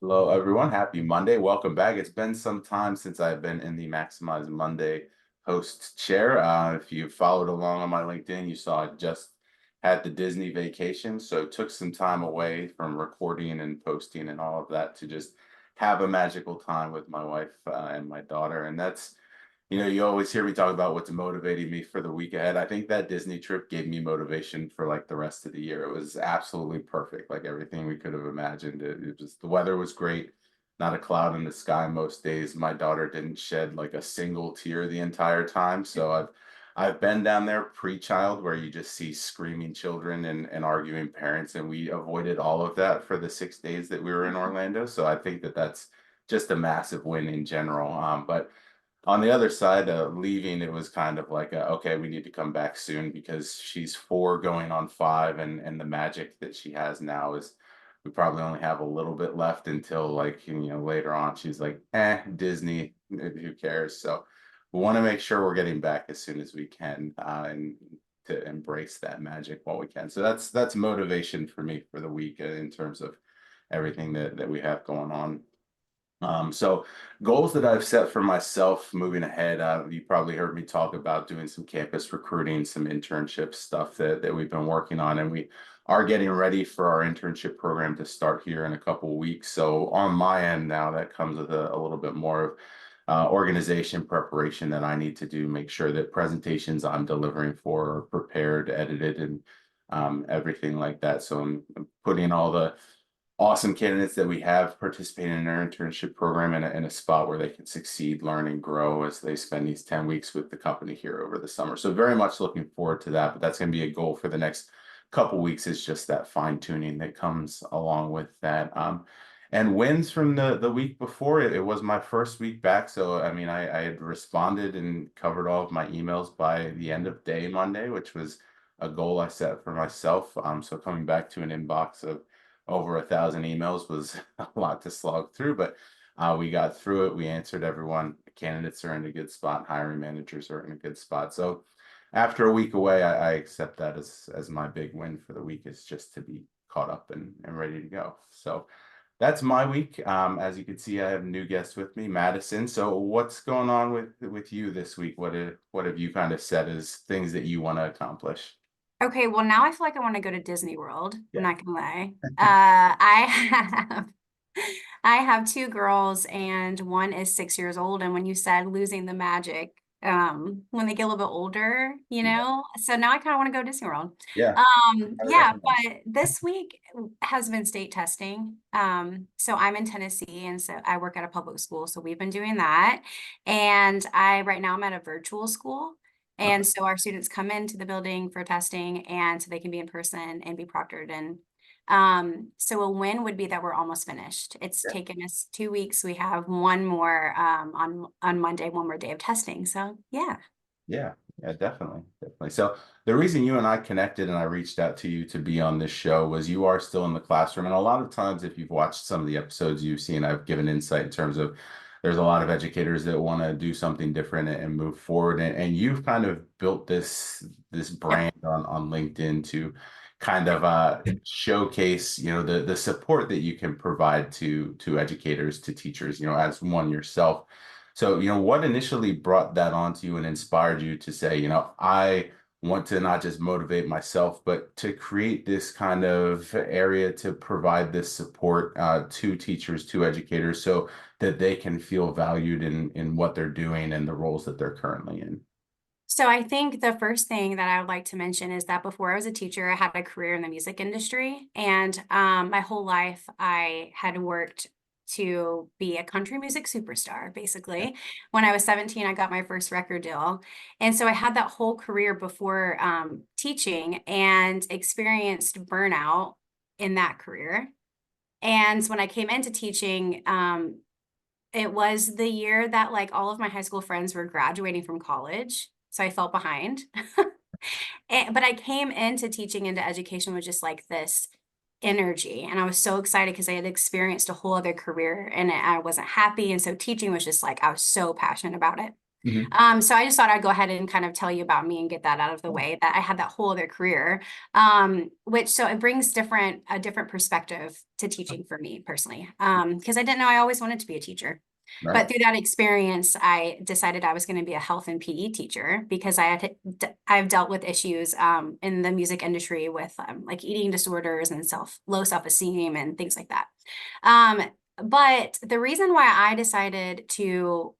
Hello, everyone. Happy Monday. Welcome back. It's been some time since I've been in the Maximize Monday host chair. If you followed along on my LinkedIn, you saw I just had the Disney vacation. So took some time away from recording and posting and all of that to just have a magical time with my wife and my daughter. And you always hear me talk about what's motivating me for the week ahead. I think that Disney trip gave me motivation for like the rest of the year. It was absolutely perfect, like everything we could have imagined. It was the weather was great, not a cloud in the sky most days. My daughter didn't shed like a single tear the entire time. So I've been down there pre-child where you just see screaming children and arguing parents, and we avoided all of that for the 6 days that we were in Orlando. So I think that that's just a massive win in general. But on the other side, leaving, it was kind of like, okay, we need to come back soon because she's 4 going on 5, and the magic that she has now is we probably only have a little bit left until like, later on, she's like, Disney, who cares? So we want to make sure we're getting back as soon as we can and to embrace that magic while we can. So that's motivation for me for the week in terms of everything that we have going on. So goals that I've set for myself moving ahead, you probably heard me talk about doing some campus recruiting, some internship stuff that we've been working on, and we are getting ready for our internship program to start here in a couple of weeks. So on my end now, that comes with a little bit more of organization preparation that I need to do, make sure that presentations I'm delivering for are prepared, edited, and everything like that. So I'm putting all the awesome candidates that we have participating in our internship program in a spot where they can succeed, learn, and grow as they spend these 10 weeks with the company here over the summer. So very much looking forward to that, but that's going to be a goal for the next couple weeks is just that fine tuning that comes along with that. And wins from the week before, it was my first week back. So, I mean, I had responded and covered all of my emails by the end of day Monday, which was a goal I set for myself. So coming back to an inbox of over 1,000 emails was a lot to slog through, but we got through it. We answered everyone. The candidates are in a good spot. Hiring managers are in a good spot. So after a week away, I accept that as my big win for the week is just to be caught up and ready to go. So that's my week. As you can see, I have a new guest with me, Madison. So what's going on with you this week? What have you kind of set as things that you want to accomplish? Okay, well now I feel like I want to go to Disney World. I'm Yeah. not gonna lie. I have two girls and one is 6 years old. And when you said losing the magic, when they get a little bit older, Yeah. so now I kind of want to go to Disney World. Yeah. I would Yeah, recommend. but this week has been state testing. So I'm in Tennessee and so I work at a public school. So we've been doing that. And right now I'm at a virtual school. Okay. And so our students come into the building for testing and so they can be in person and be proctored. And so a win would be that we're almost finished. It's Yeah. taken us 2 weeks. We have one more on Monday, one more day of testing. So yeah. Yeah, yeah, definitely, definitely. So the reason you and I connected and I reached out to you to be on this show was you are still in the classroom. And a lot of times, if you've watched some of the episodes you've seen, I've given insight in terms of there's a lot of educators that want to do something different and move forward. And you've kind of built this Yep. brand on LinkedIn to kind of showcase, the support that you can provide to educators, to teachers, as one yourself. So, what initially brought that onto you and inspired you to say, I want to not just motivate myself, but to create this kind of area to provide this support to teachers, to educators, so that they can feel valued in what they're doing and the roles that they're currently in. So I think the first thing that I would like to mention is that before I was a teacher, I had a career in the music industry, and my whole life I had worked to be a country music superstar, Yeah. basically. When I was 17, I got my first record deal. And so I had that whole career before teaching and experienced burnout in that career. And when I came into teaching, it was the year that like all of my high school friends were graduating from college. So I felt behind. But I came into teaching into education with just like this energy. And I was so excited because I had experienced a whole other career and I wasn't happy. And so teaching was just like, I was so passionate about it. Mhm. So I just thought I'd go ahead and kind of tell you about me and get that out of the way, that I had that whole other career, which so it brings a different perspective to teaching for me personally, because I didn't know I always wanted to be a teacher. Right. But through that experience, I decided I was going to be a health and PE teacher because I've dealt with issues in the music industry with like eating disorders and low self-esteem and things like that. Um, but the reason why I decided to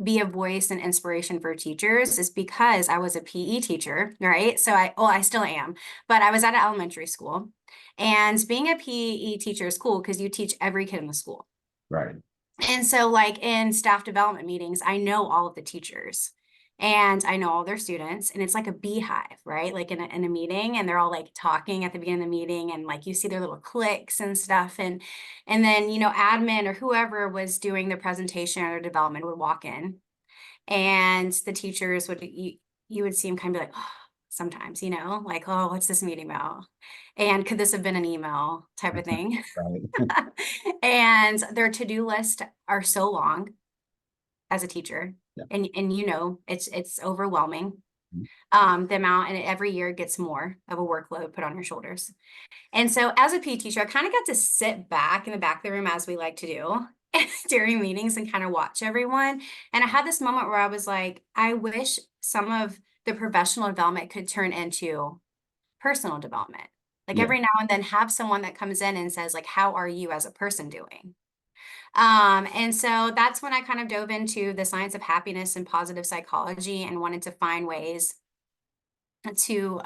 be a voice and inspiration for teachers is because I was a PE teacher, right? I still am, but I was at an elementary school. And being a PE teacher is cool because you teach every kid in the school. Right. And so, like in staff development meetings, I know all of the teachers and I know all their students, and it's like a beehive, right? Like in a meeting, and they're all like talking at the beginning of the meeting, and like you see their little cliques and stuff. And then, admin or whoever was doing the presentation or development would walk in, and the teachers you would see them kind of be like, oh, sometimes, like, oh, what's this meeting about? And could this have been an email type of thing? Right. And their to-do list are so long as a teacher. Yeah. And it's overwhelming. Mhm. The amount, and every year it gets more of a workload put on your shoulders. And so as a PE teacher, I kind of got to sit back in the back of the room, as we like to do during meetings, and kind of watch everyone. And I had this moment where I was like, I wish some of the professional development could turn into personal development. Like Yeah. every now and then have someone that comes in and says, like, how are you as a person doing? And so that's when I kind of dove into the science of happiness and positive psychology and wanted to find ways to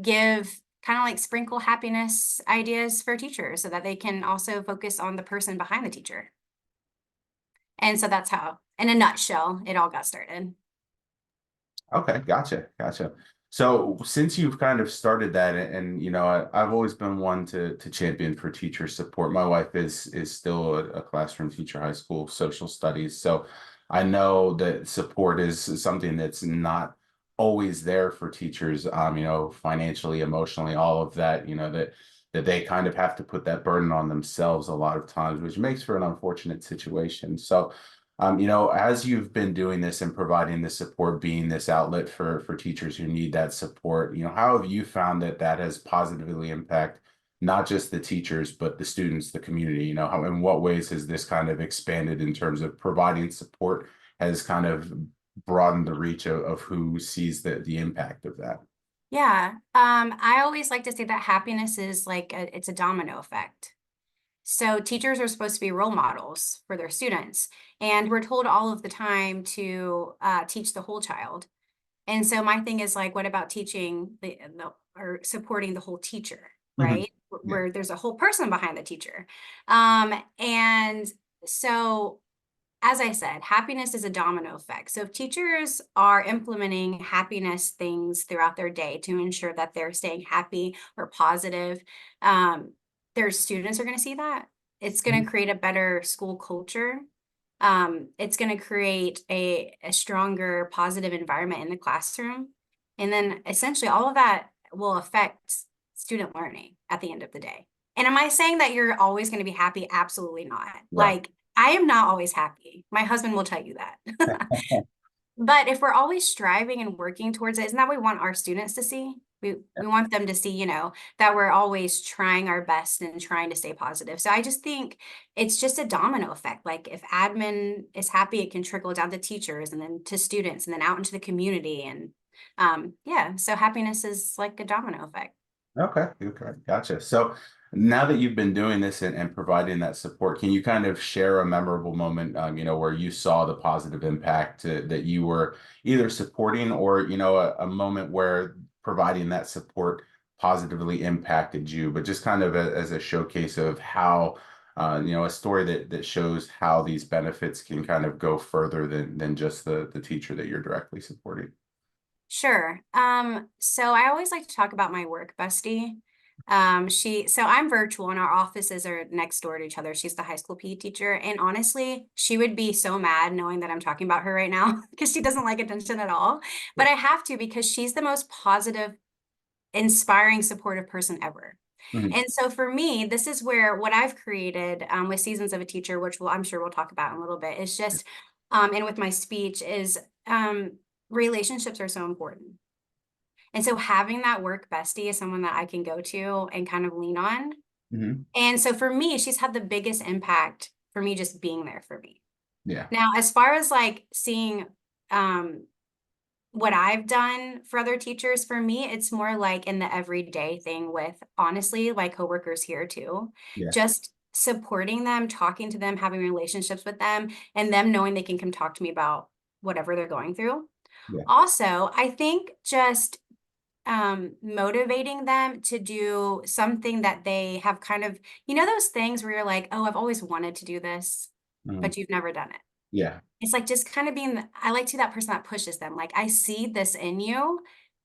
give kind of like sprinkle happiness ideas for teachers so that they can also focus on the person behind the teacher. And so that's how, in a nutshell, it all got started. Okay, gotcha, gotcha. So since you've kind of started that, and I've always been one to champion for teacher support. My wife is still a classroom teacher, high school social studies. So I know that support is something that's not always there for teachers. Financially, emotionally, all of that. That they kind of have to put that burden on themselves a lot of times, which makes for an unfortunate situation. So as you've been doing this and providing this support, being this outlet for teachers who need that support, how have you found that that has positively impact not just the teachers, but the students, the community? How, in what ways has this kind of expanded in terms of providing support, has kind of broadened the reach of who sees the impact of that? Yeah. I always like to say that happiness is like it's a domino effect. So teachers are supposed to be role models for their students, and we're told all of the time to teach the whole child. And so my thing is like, what about teaching or supporting the whole teacher, Mhm. right? Yeah. Where there's a whole person behind the teacher. And so as I said, happiness is a domino effect. So if teachers are implementing happiness things throughout their day to ensure that they're staying happy or positive, their students are going to see that. It's going Mhm. to create a better school culture. It's going to create a stronger, positive environment in the classroom. And then essentially all of that will affect student learning at the end of the day. And am I saying that you're always going to be happy? Absolutely not. Right. Like, I am not always happy. My husband will tell you that. But if we're always striving and working towards it, isn't that what we want our students to see? We want them to see, that we're always trying our best and trying to stay positive. So I just think it's just a domino effect. Like if admin is happy, it can trickle down to teachers and then to students and then out into the community. And yeah, so happiness is like a domino effect. Okay, okay, gotcha. So now that you've been doing this and providing that support, can you kind of share a memorable moment, where you saw the positive impact that you were either supporting, or, a moment where providing that support positively impacted you, but just kind of as a showcase of how, a story that shows how these benefits can kind of go further than just the teacher that you're directly supporting. Sure. So I always like to talk about my work bestie. So I'm virtual and our offices are next door to each other. She's the high school PE teacher. And honestly, she would be so mad knowing that I'm talking about her right now because she doesn't like attention at all. But I have to because she's the most positive, inspiring, supportive person ever. Mhm. And so for me, this is where what I've created with Seasons of a Teacher, which I'm sure we'll talk about in a little bit, is just and with my speech is relationships are so important. And so having that work bestie is someone that I can go to and kind of lean on. Mhm. And so for me, she's had the biggest impact for me just being there for me. Yeah. Now, as far as like seeing um what I've done for other teachers, for me, it's more like in the everyday thing with honestly, like coworkers here too. Yeah. Just supporting them, talking to them, having relationships with them, and them knowing they can come talk to me about whatever they're going through. Yeah. Also, I think just motivating them to do something that they have kind of, those things where you're like, oh, I've always wanted to do this, Mhm. but you've never done it. Yeah. It's like just kind of being I like to be that person that pushes them, like, "I see this in you,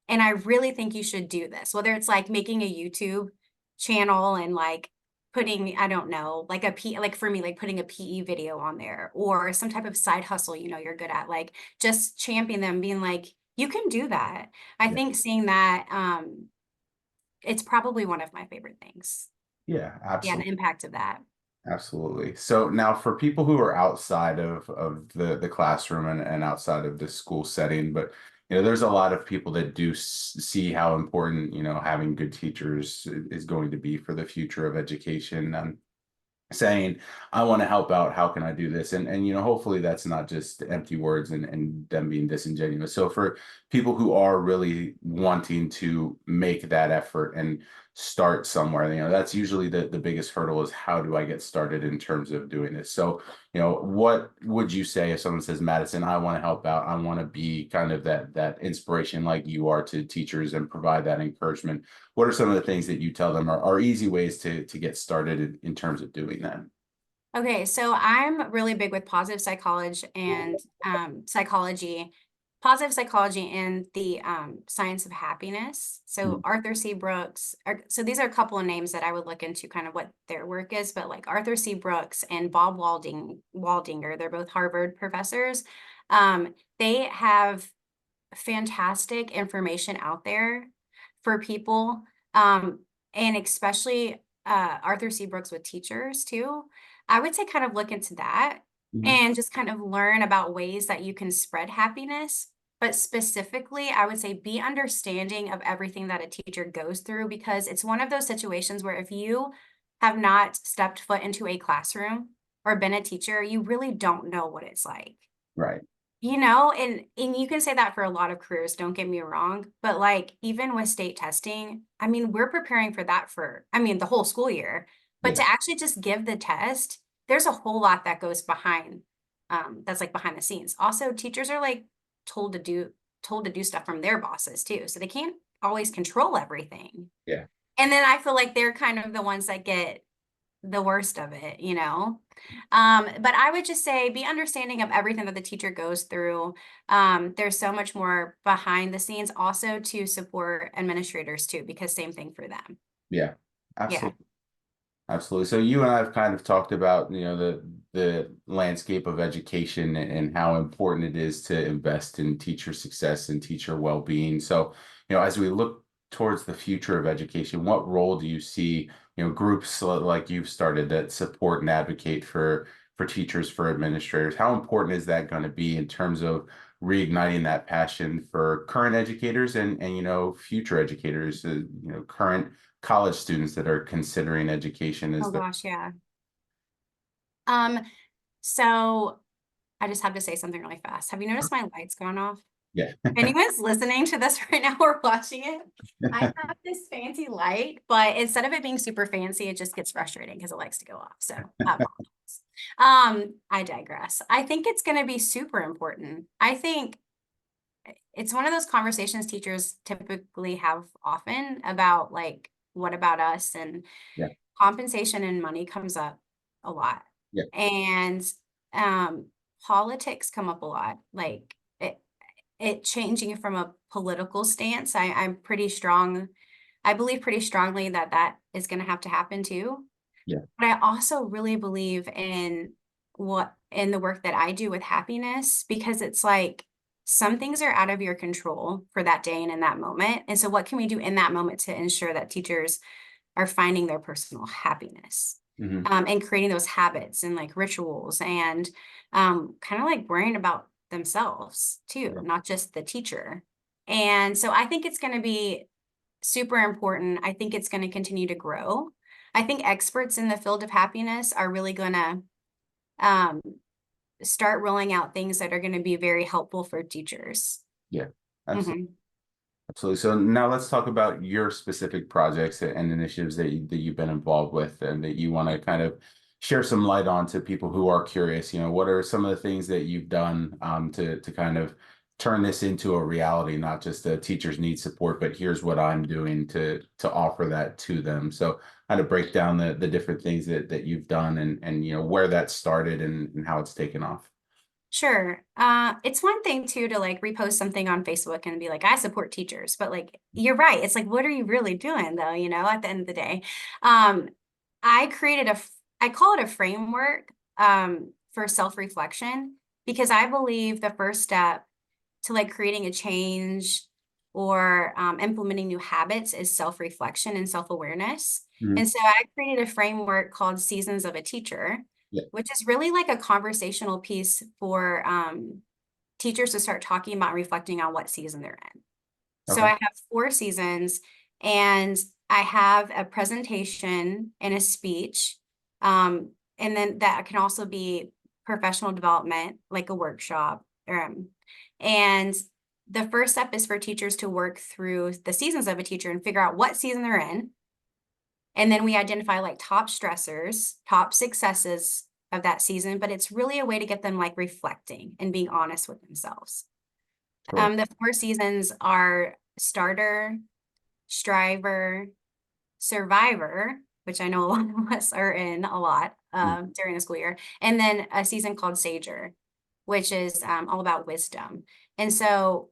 and I really think you should do this." Whether it's, like, making a YouTube channel and, like, putting, I don't know, like, like, for me, like, putting a PE video on there or some type of side hustle, you're good at, like, just championing them, being like, "You can do that." I Yeah. think seeing that, it's probably one of my favorite things. Yeah. Yeah, the Absolutely. impact of that. Absolutely. So now for people who are outside of the classroom and outside of the school setting, but there's a lot of people that do see how important, having good teachers is going to be for the future of education. Saying, I want to help out, how can I do this? And hopefully that's not just empty words and them being disingenuous. So for people who are really wanting to make that effort and start somewhere, that's usually the biggest hurdle, is how do I get started in terms of doing this? So what would you say if someone says, Madison, I want to help out, I want to be kind of that inspiration like you are to teachers and provide that encouragement? What are some of the things that you tell them are easy ways to get started in terms of doing that? Okay, so I'm really big with positive psychology and positive psychology and the science of happiness. So Mm. Arthur C. Brooks. So these are a couple of names that I would look into, kind of what their work is. But like Arthur C. Brooks and Bob Waldinger, they're both Harvard professors. They have fantastic information out there for people, and especially Arthur C. Brooks with teachers too. I would say kind of look into that Mhm. and just kind of learn about ways that you can spread happiness. But specifically, I would say be understanding of everything that a teacher goes through, because it's one of those situations where if you have not stepped foot into a classroom or been a teacher, you really don't know what it's like. Right. And you can say that for a lot of careers, don't get me wrong, but, like, even with state testing, I mean, we're preparing for that for, I mean, the whole school year, but Yeah. to actually just give the test, there's a whole lot that goes behind, that's, like, behind the scenes. Also, teachers are, like, told to do told to do stuff from their bosses too, so they can't always control everything. Yeah. And then I feel like they're kind of the ones that get the worst of it, you know? But I would just say be understanding of everything that the teacher goes through. There's so much more behind the scenes also to support administrators too, because same thing for them. Yeah. Yeah. Absolutely. Absolutely. So you and I have kind of talked about, the landscape of education and how important it is to invest in teacher success and teacher well-being. So, as we look towards the future of education, what role do you see, groups like you've started that support and advocate for teachers, for administrators? How important is that going to be in terms of reigniting that passion for current educators and future educators, current college students that are considering education Oh as their. gosh, yeah. Um, so I just have to say something really fast. Have you noticed my lights gone off? Yeah. If anyone's listening to this right now or watching it, I have this fancy light, but instead of it being super fancy, it just gets frustrating because it likes to go off. So I apologize. I digress. I think it's going to be super important. I think it's one of those conversations teachers typically have often about, like, what about us? And Yeah. compensation and money comes up a lot. Yeah. And politics come up a lot. Like it changing from a political stance. I'm pretty strong. I believe pretty strongly that that is going to have to happen too. Yeah. But I also really believe in the work that I do with happiness, because it's like some things are out of your control for that day and in that moment. And so what can we do in that moment to ensure that teachers are finding their personal happiness. Mhm. And creating those habits and like rituals and kind of like worrying about themselves too, Yeah. not just the teacher. And so I think it's going to be super important. I think it's going to continue to grow. I think experts in the field of happiness are really going to um, start rolling out things that are going to be very helpful for teachers. Yeah. Absolutely. Mhm. Absolutely. So now let's talk about your specific projects and initiatives that you've been involved with and that you want to kind of share some light on to people who are curious. What are some of the things that you've done to kind of turn this into a reality, not just teachers need support, but here's what I'm doing to offer that to them. So kind of break down the different things that you've done and where that started and how it's taken off. Sure. It's one thing too to like repost something on Facebook and be like, I support teachers, but like you're right. It's like, what are you really doing though, at the end of the day? Um, I created I call it a framework for self-reflection because I believe the first step to like creating a change or implementing new habits is self-reflection and self-awareness. Mhm. And so I created a framework called Seasons of a Teacher, Yeah. which is really like a conversational piece for teachers to start talking about and reflecting on what season they're in. So I Okay. have 4 seasons, and I have a presentation and a speech. And then that can also be professional development, like a workshop. And the first step is for teachers to work through the seasons of a teacher and figure out what season they're in. And then we identify like top stressors, top successes of that season, but it's really a way to get them like reflecting and being honest with themselves. Sure. The 4 seasons are starter, striver, survivor, which I know a lot of us are in a lot Mm. during the school year, and then a season called Sager, which is all about wisdom. And so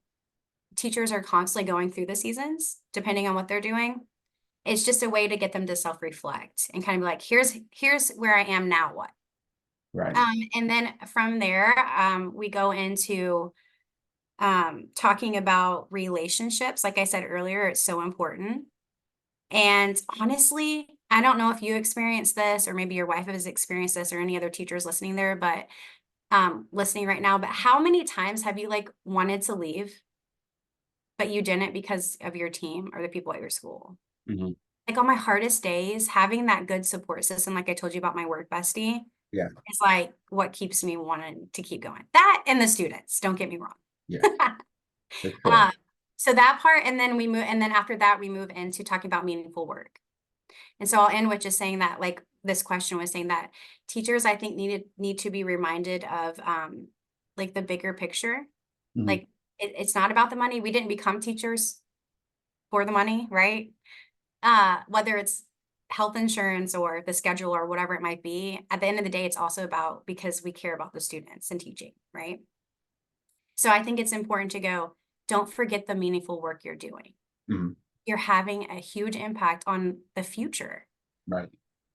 teachers are constantly going through the seasons, depending on what they're doing. It's just a way to get them to self-reflect and kind of be like, here's where I am now, what? Right. And then from there, we go into talking about relationships. Like I said earlier, it's so important. And honestly, I don't know if you experienced this or maybe your wife has experienced this or any other teachers listening there, but listening right now, but how many times have you like wanted to leave, but you didn't because of your team or the people at your school? Mhm. Like on my hardest days, having that good support system, like I told you about my work bestie, Yeah. is like what keeps me wanting to keep going. That and the students, don't get me wrong. Yeah. For sure. Um, so that part, and then and then after that, we move into talking about meaningful work. And so I'll end with just saying that, like this question was saying that teachers, I think, need to be reminded of like the bigger picture. Mhm. Like it's not about the money. We didn't become teachers for the money, right? Whether it's health insurance or the schedule or whatever it might be, at the end of the day, it's also about because we care about the students and teaching, right? So I think it's important to go, don't forget the meaningful work you're doing. Mhm. You're having a huge impact on the future. Right.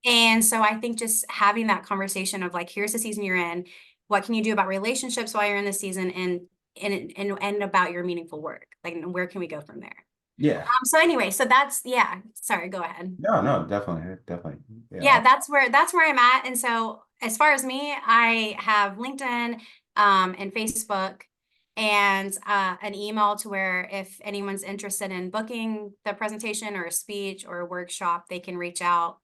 And so I think just having that conversation of like, here's the season you're in. What can you do about relationships while you're in the season and about your meaningful work? Like, where can we go from there? Yeah. So anyway, so that's, yeah, sorry, go ahead. No, no, definitely, definitely. Yeah. Yeah, that's where I'm at. And so as far as me, I have LinkedIn and Facebook and an email to where if anyone's interested in booking the presentation or a speech or a workshop, they can reach out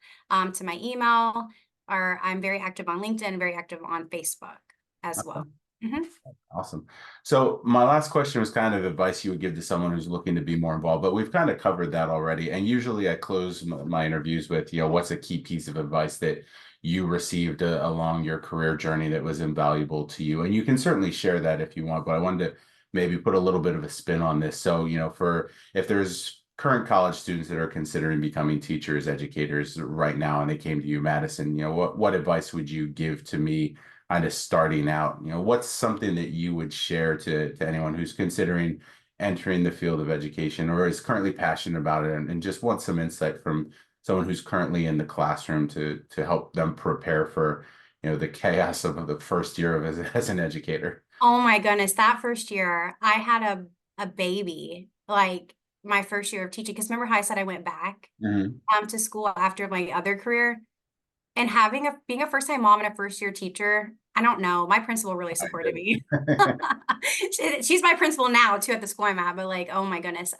to my email, or I'm very active on LinkedIn, very active on Facebook as well. Mhm. Awesome. So my last question was kind of advice you would give to someone who's looking to be more involved, but we've kind of covered that already. And usually I close my interviews with, what's a key piece of advice that you received along your career journey that was invaluable to you? And you can certainly share that if you want, but I wanted to maybe put a little bit of a spin on this. So, for if there's current college students that are considering becoming teachers, educators right now, and they came to you, Madison, what advice would you give to me kind of starting out? What's something that you would share to anyone who's considering entering the field of education or is currently passionate about it and just wants some insight from someone who's currently in the classroom to help them prepare for, the chaos of the first year of as an educator? Oh my goodness, that first year, I had a baby. Like my first year of teaching, because remember how I said I went back Mhm. to school after my other career, and being a first time mom and a first year teacher, I don't know. My principal really I supported did. me. She's my principal now too at the school I'm at, but like, oh my goodness.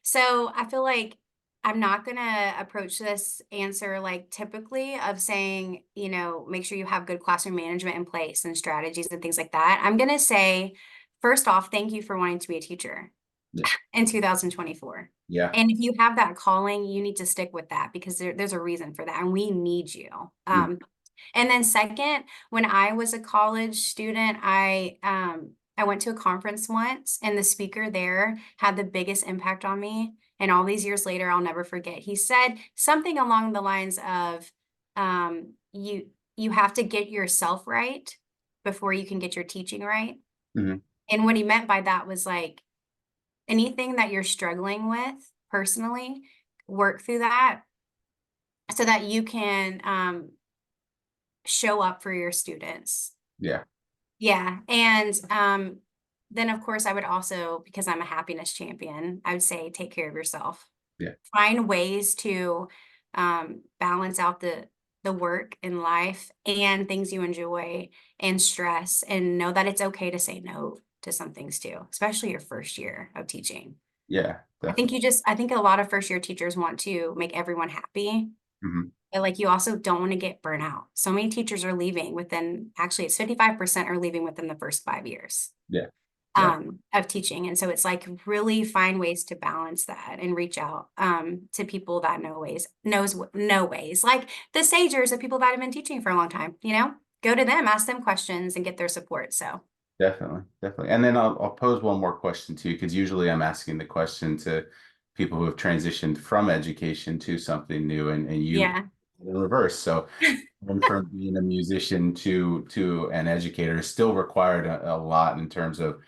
So I feel like I'm not gonna approach this answer like typically of saying, make sure you have good classroom management in place and strategies and things like that. I'm gonna say, first off, thank you for wanting to be a teacher Yeah. in 2024. Yeah. And if you have that calling, you need to stick with that because there's a reason for that, and we need you. Mm. And then second, when I was a college student, I went to a conference once, and the speaker there had the biggest impact on me. And all these years later, I'll never forget. He said something along the lines of, you have to get yourself right before you can get your teaching right. Mhm. And what he meant by that was like, anything that you're struggling with personally, work through that so that you can show up for your students. Yeah. Yeah. And then, of course, I would also, because I'm a happiness champion, I would say take care of yourself. Yeah. Find ways to balance out the work in life and things you enjoy and stress, and know that it's okay to say no to some things too, especially your first year of teaching. Yeah. Definitely. I think a lot of first year teachers want to make everyone happy. Mhm. But like you also don't want to get burnt out. So many teachers are leaving within, actually it's 55% are leaving within the first 5 years Yeah. Yeah. of teaching. And so it's like really find ways to balance that and reach out to people that know ways, like the sagers, the people that have been teaching for a long time, go to them, ask them questions and get their support. So Definitely, definitely. And then I'll pose one more question to you because usually I'm asking the question to people who have transitioned from education to something new, and you yeah. in reverse. So and from being a musician to an educator is still required a lot in terms of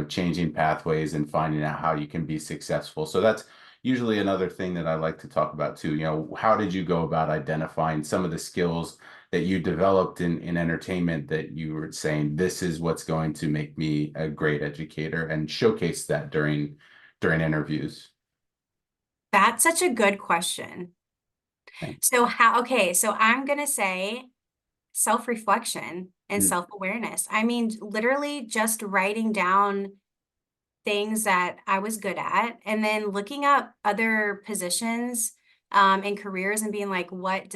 changing pathways and finding out how you can be successful. So that's usually another thing that I like to talk about too. How did you go about identifying some of the skills that you developed in entertainment that you were saying this is what's going to make me a great educator, and showcase that during interviews? That's such a good question. Thanks. So I'm going to say self-reflection and Mm. self-awareness. I mean, literally just writing down things that I was good at and then looking up other positions and careers and being like, what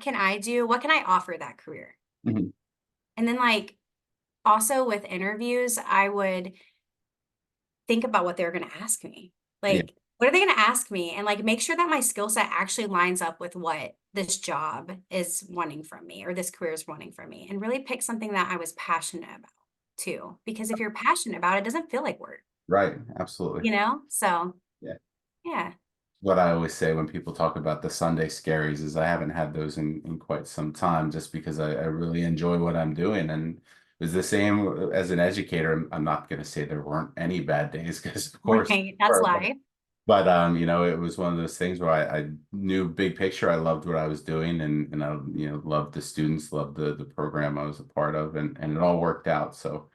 can I do? What can I offer that career? Mhm. And then like also with interviews, I would think about what they're going to ask me. Yeah. Like, what are they going to ask me? And like make sure that my skill set actually lines up with what this job is wanting from me or this career is wanting from me. And really pick something that I was passionate about too. Because if you're passionate about it, it doesn't feel like work, Right. Absolutely. So Yeah. yeah. What I always say when people talk about the Sunday scaries is I haven't had those in quite some time, just because I really enjoy what I'm doing. And it was the same as an educator. I'm not going to say there weren't any bad days, because of course, Right. That's life. but it was one of those things where I knew big picture. I loved what I was doing, and I loved the students, loved the program I was a part of, and it all worked out. So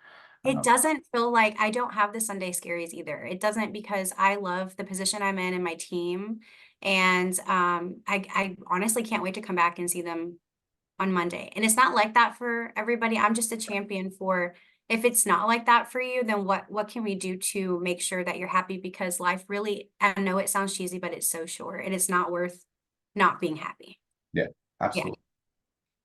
It um, doesn't feel like I don't have the Sunday scaries either. It doesn't, because I love the position I'm in and my team. And I honestly can't wait to come back and see them on Monday. And it's not like that for everybody. I'm just a champion for, if it's not like that for you, then what can we do to make sure that you're happy? Because life really, I know it sounds cheesy, but it's so short and it's not worth not being happy. yeah, Yeah. absolutely.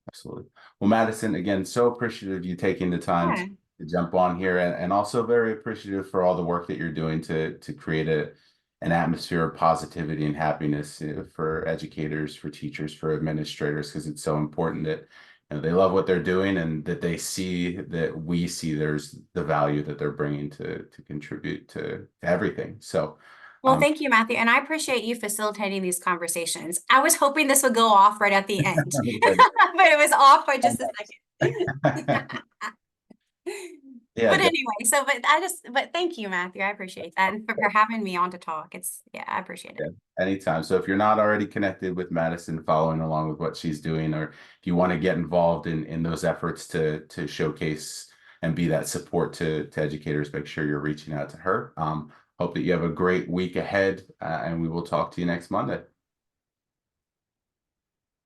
Absolutely. Well, Madison, again, so appreciative of you taking the time Yeah. to jump on here, and also very appreciative for all the work that you're doing to create an atmosphere of positivity and happiness for educators, for teachers, for administrators, because it's so important that they love what they're doing, and that they see that we see there's the value that they're bringing to contribute to everything. So, Well, thank you, Matthew. And I appreciate you facilitating these conversations. I was hoping this would go off right at the end, but it was off by just a second. yeah, But anyway, but thank you, Matthew. I appreciate that. And for having me on to talk. Yeah, I appreciate it. yeah, anytime. So if you're not already connected with Madison, following along with what she's doing, or if you want to get involved in those efforts to showcase and be that support to educators, make sure you're reaching out to her. Hope that you have a great week ahead, and we will talk to you next Monday.